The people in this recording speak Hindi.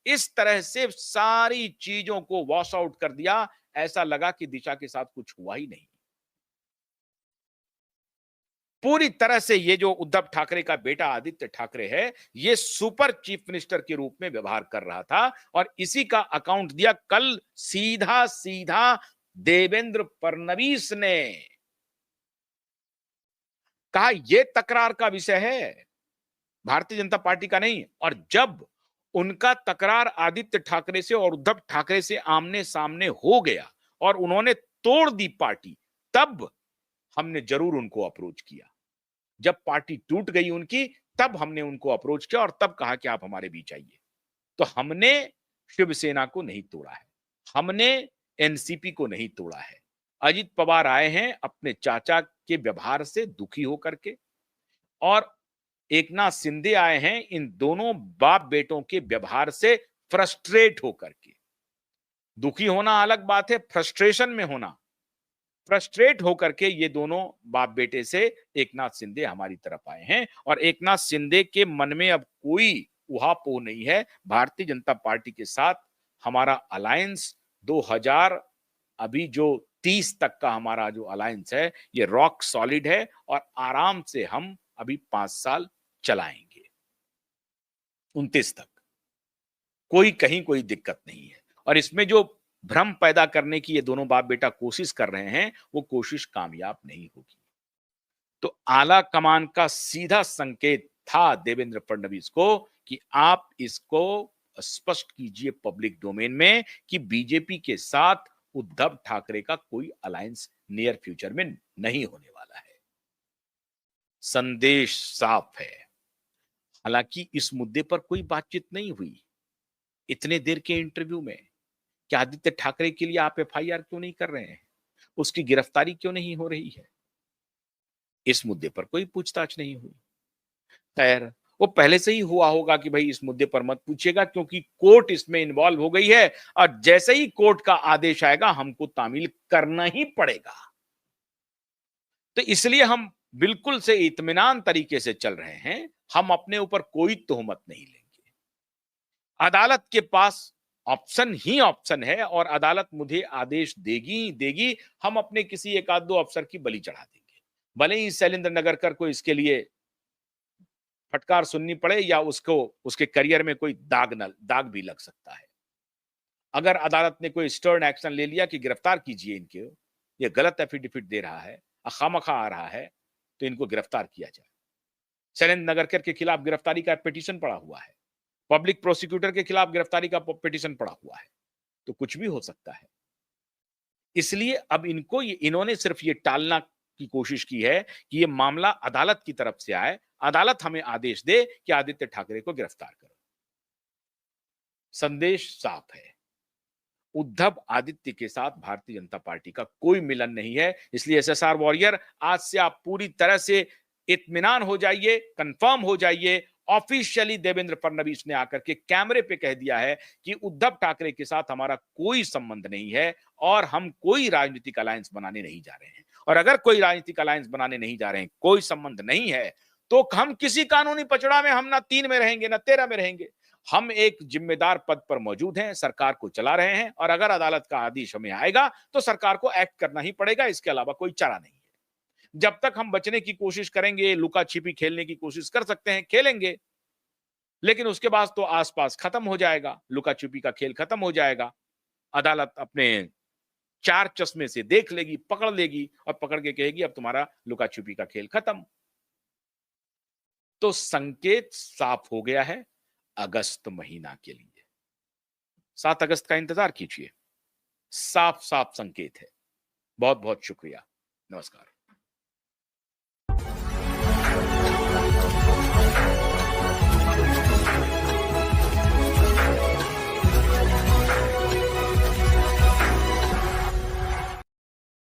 इस तरह से सारी चीजों को वॉश आउट कर दिया। ऐसा लगा कि दिशा के साथ कुछ हुआ ही नहीं। पूरी तरह से ये जो उद्धव ठाकरे का बेटा आदित्य ठाकरे है, ये सुपर चीफ मिनिस्टर के रूप में व्यवहार कर रहा था और इसी का अकाउंट दिया कल सीधा सीधा देवेंद्र फडणवीस ने। कहा यह तकरार का विषय है, भारतीय जनता पार्टी का नहीं। और जब उनका तकरार आदित्य ठाकरे से और उद्धव ठाकरे से आमने सामने हो गया और उन्होंने तोड़ दी पार्टी, तब हमने जरूर उनको अप्रोच किया। जब पार्टी टूट गई उनकी, तब हमने उनको अप्रोच किया और तब कहा कि आप हमारे बीच आइए। तो हमने शिवसेना को नहीं तोड़ा है, हमने एनसीपी को नहीं तोड़ा है। अजित पवार आए हैं अपने चाचा के व्यवहार से दुखी होकर के, और एकनाथ शिंदे आए हैं इन दोनों बाप बेटों के व्यवहार से फ्रस्ट्रेट होकर के। दुखी होना अलग बात है, फ्रस्ट्रेशन में होना, फ्रस्ट्रेट होकर के ये दोनों बाप बेटे से एकनाथ शिंदे हमारी तरफ आए हैं। और एकनाथ शिंदे के मन में अब कोई उहापोह नहीं है। भारतीय जनता पार्टी के साथ हमारा अलायंस 2000 अभी जो 30 तक का हमारा जो अलायंस है, ये रॉक सॉलिड है और आराम से हम अभी 5 साल चलाएंगे, 29 तक। कोई कहीं कोई दिक्कत नहीं है। और इसमें जो भ्रम पैदा करने की ये दोनों बाप बेटा कोशिश कर रहे हैं, वो कोशिश कामयाब नहीं होगी। तो आला कमान का सीधा संकेत था देवेंद्र फडणवीस को कि आप इसको स्पष्ट कीजिए पब्लिक डोमेन में कि बीजेपी के साथ उद्धव ठाकरे का कोई अलायंस नियर फ्यूचर में नहीं होने वाला है। संदेश साफ है। हालांकि इस मुद्दे पर कोई बातचीत नहीं हुई इतने देर के इंटरव्यू में कि आदित्य ठाकरे के लिए आप एफआईआर क्यों नहीं कर रहे हैं, उसकी गिरफ्तारी क्यों नहीं हो रही है। इस मुद्दे पर कोई पूछताछ नहीं हुई। खैर, वो पहले से ही हुआ होगा कि भाई इस मुद्दे पर मत पूछिएगा, क्योंकि कोर्ट इसमें इन्वॉल्व हो गई है और जैसे ही कोर्ट का आदेश आएगा हमको तामील करना ही पड़ेगा। तो इसलिए हम बिल्कुल से इत्मीनान तरीके से चल रहे हैं। हम अपने ऊपर कोई तोहमत नहीं लेंगे। अदालत के पास ऑप्शन ही ऑप्शन है और अदालत मुझे आदेश देगी देगी। हम अपने किसी एक आध दो अफसर की बलि चढ़ा देंगे, भले ही शैलेंद्र नगरकर को इसके लिए फटकार सुननी पड़े या उसको उसके करियर में कोई दाग भी लग सकता है। अगर अदालत ने कोई स्टर्न एक्शन ले लिया कि गिरफ्तार कीजिए इनके, ये गलत एफिडेविट दे रहा है, खामखा आ रहा है, तो इनको गिरफ्तार किया जाए। शैलेंद्र नगरकर के खिलाफ गिरफ्तारी का पिटीशन पड़ा हुआ है, पब्लिक प्रोसिक्यूटर के खिलाफ गिरफ्तारी का पिटीशन पड़ा हुआ है, तो कुछ भी हो सकता है। इसलिए अब इनको इन्होंने सिर्फ ये टालना की कोशिश की है कि ये मामला अदालत की तरफ से आए, अदालत हमें आदेश दे कि आदित्य ठाकरे को गिरफ्तार करो। संदेश साफ है, उद्धव आदित्य के साथ भारतीय जनता पार्टी का कोई मिलन नहीं है। इसलिए एसएसआर वॉरियर, आज से आप पूरी तरह से इत्मीनान हो जाइए, कंफर्म हो जाइए। ऑफिशियली देवेंद्र फडणवीस ने आकर के कैमरे पे कह दिया है कि उद्धव ठाकरे के साथ हमारा कोई संबंध नहीं है और हम कोई राजनीतिक अलायंस बनाने नहीं जा रहे हैं। और अगर कोई राजनीतिक अलायंस बनाने नहीं जा रहे हैं, कोई संबंध नहीं है, तो हम किसी कानूनी पचड़ा में हम ना 3 में रहेंगे ना 13 में रहेंगे। हम एक जिम्मेदार पद पर मौजूद हैं, सरकार को चला रहे हैं और अगर अदालत का आदेश हमें आएगा तो सरकार को एक्ट करना ही पड़ेगा, इसके अलावा कोई चारा नहीं है। जब तक हम बचने की कोशिश करेंगे, लुका छिपी खेलने की कोशिश कर सकते हैं, खेलेंगे, लेकिन उसके बाद तो आसपास खत्म हो जाएगा, लुका छिपी का खेल खत्म हो जाएगा। अदालत अपने 4 चश्मे से देख लेगी, पकड़ लेगी और पकड़ के कहेगी अब तुम्हारा लुका छिपी का खेल खत्म। तो संकेत साफ हो गया है अगस्त महीना के लिए। 7 अगस्त का इंतजार कीजिए, साफ साफ संकेत है। बहुत बहुत शुक्रिया, नमस्कार।